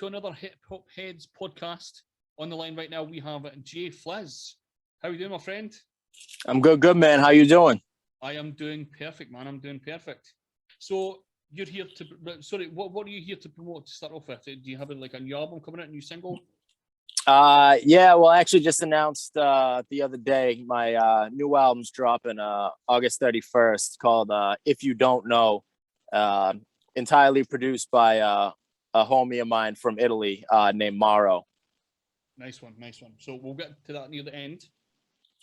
another Hip Hop Heads podcast. On the line right now, we have J Fliz. How are you doing, my friend? I'm good, man. How you doing? I am doing perfect, man. I'm doing perfect. So you're here to, sorry, what are you here to promote to start off with? Do you have like a new album coming out, a new single? Yeah, well, I actually just announced the other day my new album's dropping August 31st called If You Don't Know, entirely produced by a homie of mine from Italy named Mauro. Nice one, nice one. So we'll get to that near the end.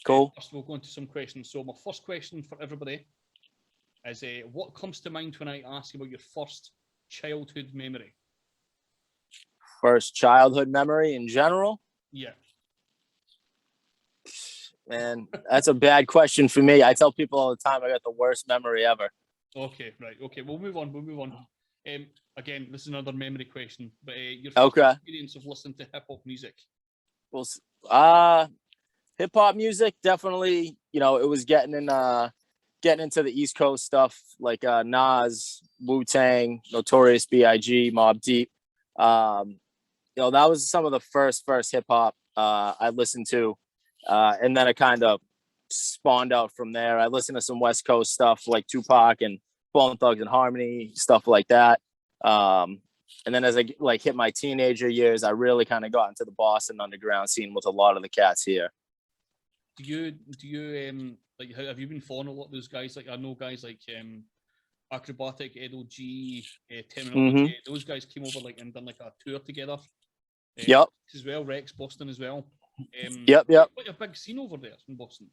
Cool. First, we'll go into some questions. So my first question for everybody is what comes to mind when I ask about your first childhood memory? First childhood memory in general? Yeah. Man, that's a bad question for me. I tell people all the time I got the worst memory ever. Okay, right. Okay, we'll move on. Again, this is another memory question, but your first experience of listening to hip-hop music? Well, hip hop music, definitely, it was getting into the East Coast stuff like Nas, Wu-Tang, Notorious B.I.G., Mobb Deep. That was some of the first hip hop I listened to. And then it kind of spawned out from there. I listened to some West Coast stuff like Tupac and Bone Thugs and Harmony, stuff like that. And then as I hit my teenager years, I really kind of got into the Boston underground scene with a lot of the cats here. Do you have you been following a lot of those guys? Like I know guys like Acrobatic, Edo G, Terminology. Those guys came over and done a tour together. Yep. As well, Rex Boston as well. Yep. Quite a big scene over there in Boston.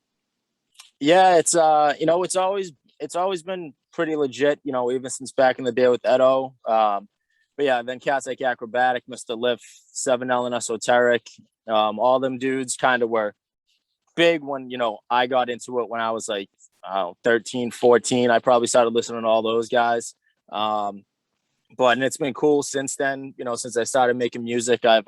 Yeah, it's it's always been pretty legit, even since back in the day with Edo. But yeah, then cats like Acrobatic, Mr. Lift, 7L and Esoteric, all them dudes kind of were big when, I got into it when I was 13, 14. I probably started listening to all those guys. And it's been cool since then, since I started making music. I've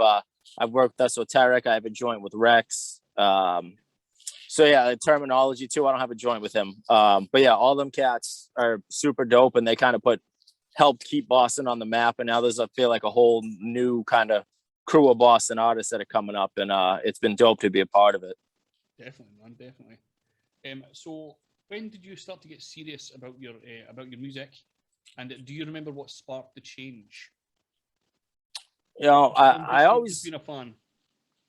worked with Esoteric. I have a joint with Rex. So yeah, the Terminology too. I don't have a joint with him. But yeah, all them cats are super dope, and they kind of helped keep Boston on the map. And now there's, I feel like, a whole new kind of crew of Boston artists that are coming up, and it's been dope to be a part of it. Definitely, man, definitely. So when did you start to get serious about your music, and do you remember what sparked the change? I always been a fan.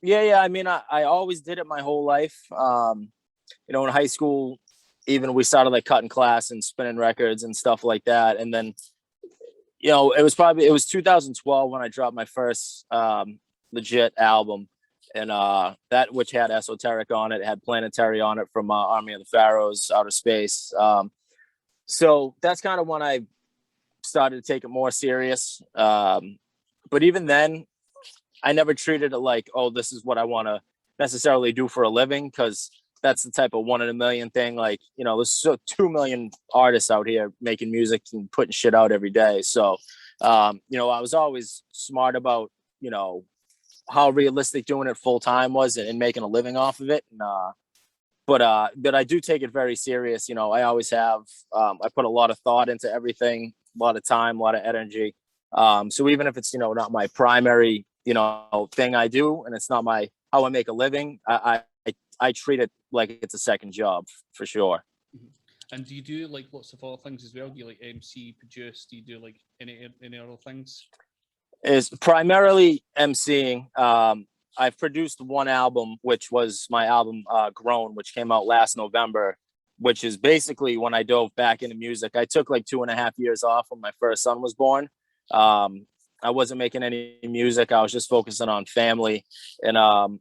Yeah. I mean, I always did it my whole life. In high school, even we started cutting class and spinning records and stuff like that. And then, it was 2012 when I dropped my first legit album, and that, which had Esoteric on it, had Planetary on it from Army of the Pharaohs, Outer Space. So that's kind of when I started to take it more serious. But even then, I never treated it like, oh, this is what I want to necessarily do for a living, because that's the type of 1 in a million thing. There's 2 million artists out here making music and putting shit out every day. So, I was always smart about, how realistic doing it full time was and making a living off of it. And, but I do take it very serious. I always have. I put a lot of thought into everything, a lot of time, a lot of energy. So even if it's, not my primary, thing I do, and it's not how I make a living, I treat it like it's a second job for sure. And do you do lots of other things as well? Do you MC, produce? Do you do any other things? Is primarily MCing. I've produced one album, which was my album Grown, which came out last November, which is basically when I dove back into music. I took 2.5 years off when my first son was born. I wasn't making any music. I was just focusing on family. And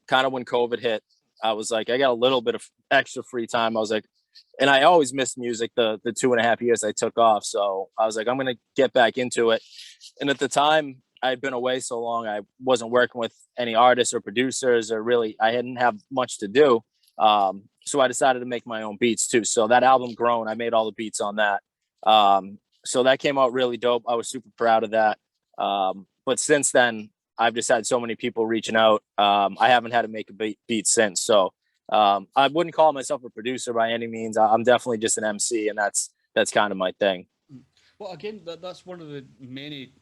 kind of when COVID hit, I was I got a little bit of extra free time. I was and I always missed music the 2.5 years I took off. So I was I'm going to get back into it. And at the time, I'd been away so long, I wasn't working with any artists or producers, or really, I didn't have much to do. So I decided to make my own beats too. So that album Grown, I made all the beats on that. So that came out really dope. I was super proud of that. But since then, I've just had so many people reaching out. I haven't had to make a beat since. So I wouldn't call myself a producer by any means. I'm definitely just an MC, and that's kind of my thing. Well, again, that's one of the many.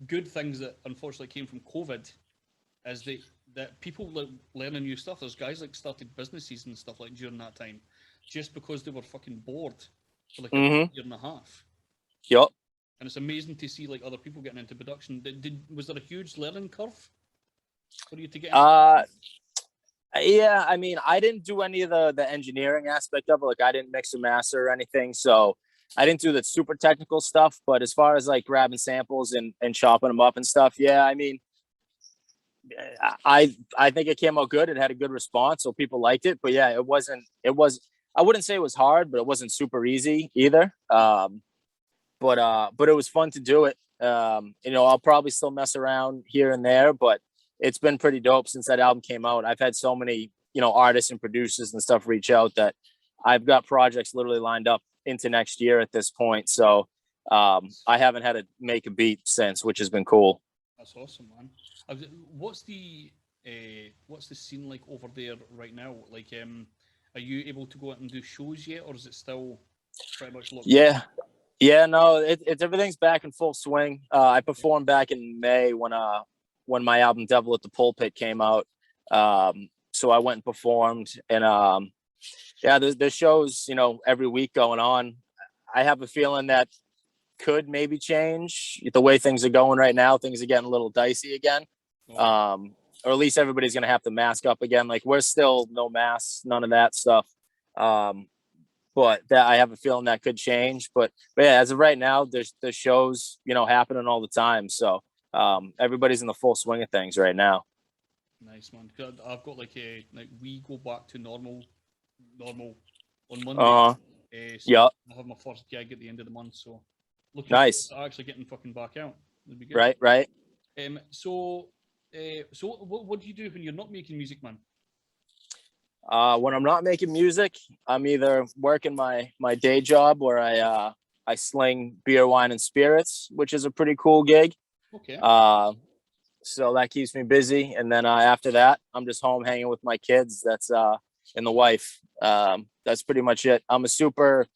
good things that unfortunately came from COVID is that people like learning new stuff. There's guys like started businesses and stuff like during that time, just because they were fucking bored for like a Mm-hmm. year and a half. Yep. And it's amazing to see like other people getting into production. Was there a huge learning curve for you to get into Yeah, I mean, I didn't do any of the engineering aspect of it. Like, I didn't mix and master or anything, so I didn't do the super technical stuff. But as far as like grabbing samples and chopping them up and stuff, yeah, I mean, I think it came out good. It had a good response, so people liked it. But yeah, it wasn't. It was. I wouldn't say it was hard, but it wasn't super easy either. But it was fun to do it. You know, I'll probably still mess around here and there, but it's been pretty dope since that album came out. I've had so many, you know, artists and producers and stuff reach out that I've got projects literally lined up into next year at this point. So I haven't had to make a beat since, which has been cool. That's awesome, man. What's the scene like over there right now? Like, are you able to go out and do shows yet, or is it still pretty much locked down? Yeah. Yeah, no, it's everything's back in full swing. I performed back in May when my album Devil at the Pulpit came out. So I went and performed, and yeah, there's shows, you know, every week going on. I have a feeling that could maybe change the way things are going right now. Things are getting a little dicey again. Or at least everybody's gonna have to mask up again. Like, we're still no masks, none of that stuff. But that, I have a feeling that could change. But yeah, as of right now, there's shows, you know, happening all the time. So everybody's in the full swing of things right now. Nice, man. 'Cause I've got like we go back to normal on Monday. So Yeah. I'll have my first gig at the end of the month. So looking Nice. forward to actually getting fucking back out. It'd be good. Right, right. So what do you do when you're not making music, man? When I'm not making music, I'm either working my day job where I sling beer, wine, and spirits, which is a pretty cool gig. Okay. So that keeps me busy, and then after that, I'm just home hanging with my kids. That's and the wife. That's pretty much it. I'm a super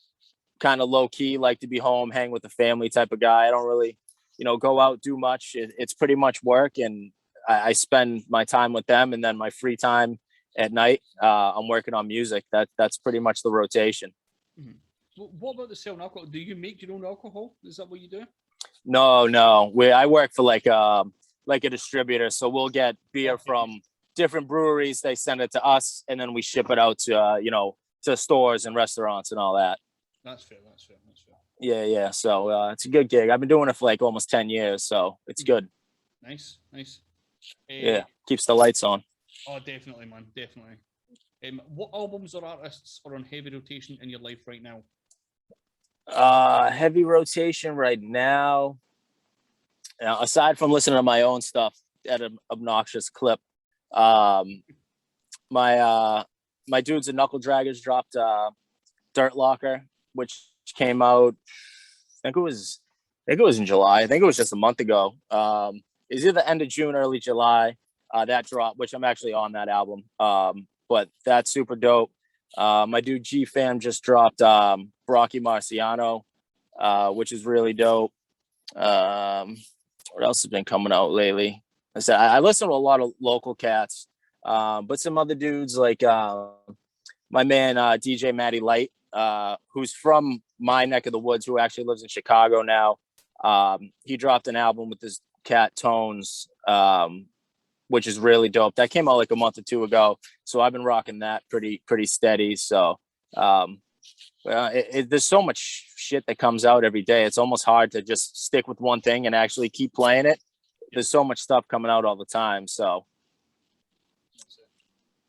kind of low key, like to be home, hang with the family type of guy. I don't really, you know, go out, do much. It's pretty much work, and I spend my time with them, and then my free time at night, I'm working on music. That's pretty much the rotation. Mm-hmm. What about the selling alcohol? Do you make your own alcohol? Is that what you do? No, I work for like a distributor, so we'll get beer from different breweries. They send it to us, and then we ship it out to you know, to stores and restaurants and all that. That's fair. Yeah. So it's a good gig. I've been doing it for like almost 10 years, so it's good. Nice. Yeah, keeps the lights on. Oh, definitely, man, definitely. What albums or artists are on heavy rotation in your life right now? Heavy rotation right now. Aside from listening to my own stuff at an obnoxious clip, my dudes at Knuckle Draggers dropped Dirt Locker, which came out. I think it was in July. I think it was just a month ago. It's either end of June, early July. That drop, which I'm actually on that album. But that's super dope. My dude G Fam just dropped Brocky Marciano, which is really dope. What else has been coming out lately? I said I listen to a lot of local cats, but some other dudes like my man DJ Matty Light, who's from my neck of the woods, who actually lives in Chicago now. He dropped an album with his cat Tones, which is really dope. That came out like a month or two ago, so I've been rocking that pretty steady. So there's so much shit that comes out every day. It's almost hard to just stick with one thing and actually keep playing it. There's so much stuff coming out all the time. So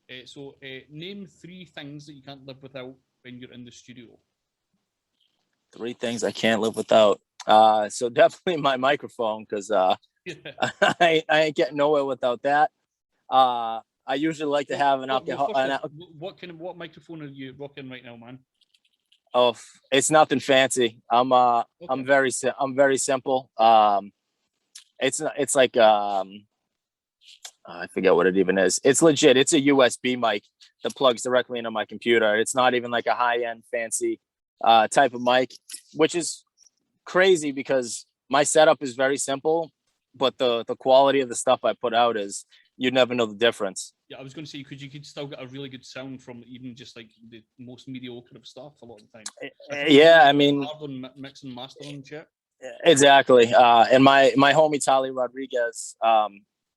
name 3 things that you can't live without when you're in the studio. 3 things I can't live without. So definitely my microphone, because I ain't getting nowhere without that. I usually like to have an alcohol. What microphone are you rocking right now, man? Oh, it's nothing fancy. I'm very simple. It's like I forget what it even is. It's legit. It's a USB mic that plugs directly into my computer. It's not even like a high-end fancy type of mic, which is crazy because my setup is very simple. but the quality of the stuff I put out is you'd never know the difference. Yeah, I was going to say you could still get a really good sound from even just like the most mediocre of stuff a lot of the time. Yeah, I mean, hard on mixing and mastering and shit. exactly. And my homie Tali Rodriguez,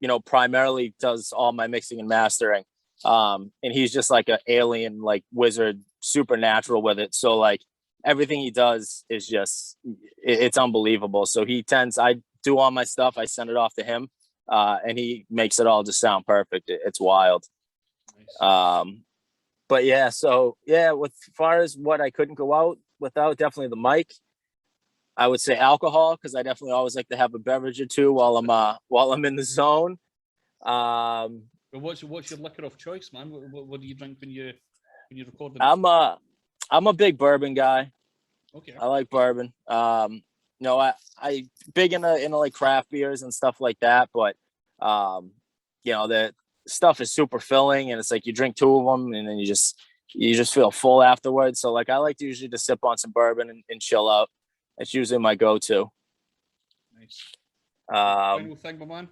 you know, primarily does all my mixing and mastering. And he's just like an alien, like wizard, supernatural with it. So like everything he does is just it's unbelievable. So I do all my stuff, I send it off to him, and he makes it all just sound perfect. It's wild. Nice. But yeah, so yeah, with far as what I couldn't go out without, definitely the mic. I would say alcohol, because I definitely always like to have a beverage or two while I'm in the zone. But what's your liquor of choice, man? What do you drink when you record them? I'm a big bourbon guy. Okay. I like bourbon. You know, I big into like craft beers and stuff like that, but you know, the stuff is super filling, and it's like you drink two of them and then you just feel full afterwards. So like I like to usually just sip on some bourbon and chill out. That's usually my go-to. Nice. Final thing, my man.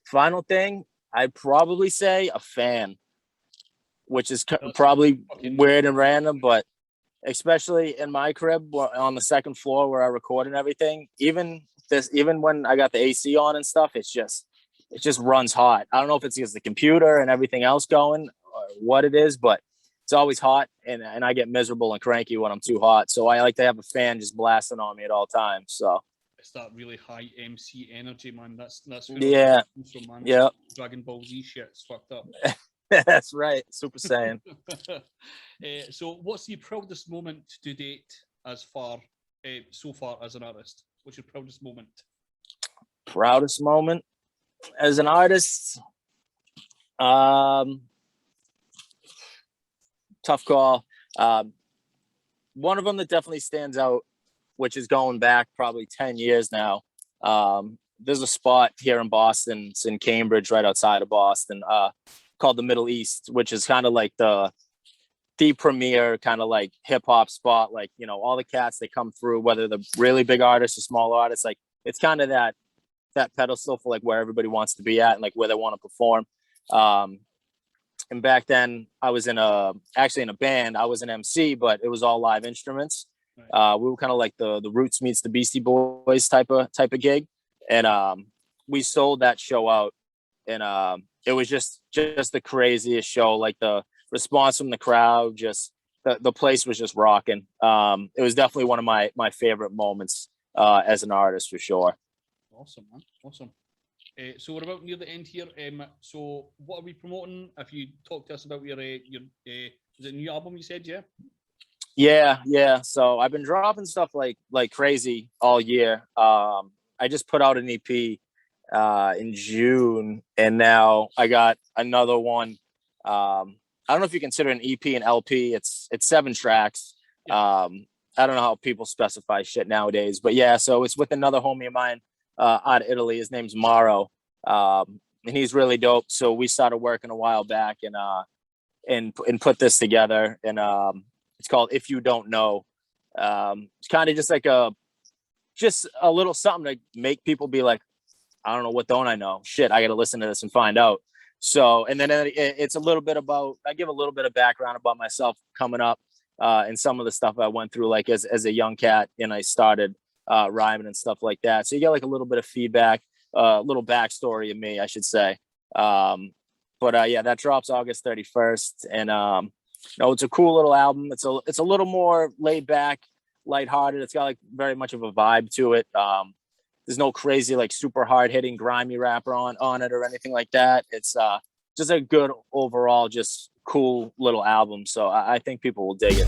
Final thing. I'd probably say a fan, which is probably weird and random, but especially in my crib on the second floor where I record and everything, even when I got the AC on and stuff, it just runs hot. I don't know if it's because the computer and everything else going or what it is, but it's always hot, and I get miserable and cranky when I'm too hot. So I like to have a fan just blasting on me at all times. So it's that really high MC energy, man. That's yeah, man. Yeah. Dragon Ball Z shit. It's fucked up. That's right, Super Saiyan. So, what's your proudest moment to date so far as an artist? What's your proudest moment? Proudest moment as an artist? Tough call. One of them that definitely stands out, which is going back probably 10 years now. There's a spot here in Boston, it's in Cambridge, right outside of Boston, called the Middle East, which is kind of like the premier kind of like hip hop spot. Like, you know, all the cats that come through, whether the really big artists or small artists, like it's kind of that pedestal for like where everybody wants to be at and like where they want to perform. And back then I was actually in a band. I was an MC, but it was all live instruments. Right. We were kind of like the Roots meets the Beastie Boys type of gig. And we sold that show out, and it was just the craziest show. Like the response from the crowd, just the place was just rocking. It was definitely one of my favorite moments as an artist, for sure. Awesome, man. Awesome. So we're about near the end here. So what are we promoting? If you talk to us about your is it a new album you said, yeah? Yeah. So I've been dropping stuff like crazy all year. I just put out an EP in June, and now I got another one. I don't know if you consider an EP an LP. It's 7 tracks. Yeah. I don't know how people specify shit nowadays, but yeah. So it's with another homie of mine out of Italy. His name's Maro, and he's really dope. So we started working a while back and put this together, and it's called If You Don't Know. It's kind of just like a little something to make people be like, I don't know, what don't I know? Shit, I got to listen to this and find out. So, and then it's a little bit about, I give a little bit of background about myself coming up and some of the stuff I went through, like as a young cat, and I started rhyming and stuff like that. So you get like a little bit of feedback, a little backstory of me, I should say. But yeah, that drops August 31st. And it's a cool little album. It's a little more laid back, lighthearted. It's got like very much of a vibe to it. There's no crazy, like super hard hitting grimy rapper on it or anything like that. It's just a good overall, just cool little album. So I think people will dig it.